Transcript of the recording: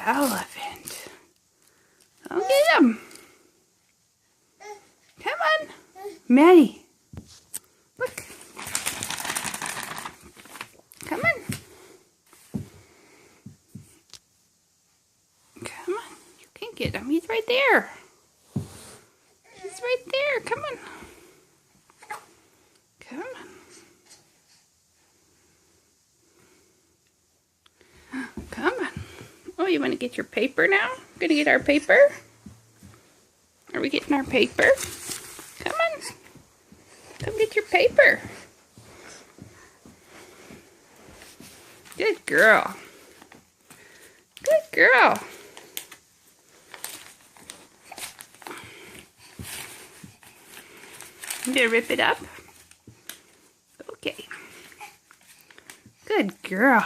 elephant. I'll get him. Come on. Maddie. Look. Come on. Come on. You can get him. He's right there. He's right there. Come on. Come on. Come on. Oh, you want to get your paper now? Gonna get our paper? Are we getting our paper? Come on. Come get your paper. Good girl. Good girl. You gonna rip it up? Okay. Good girl.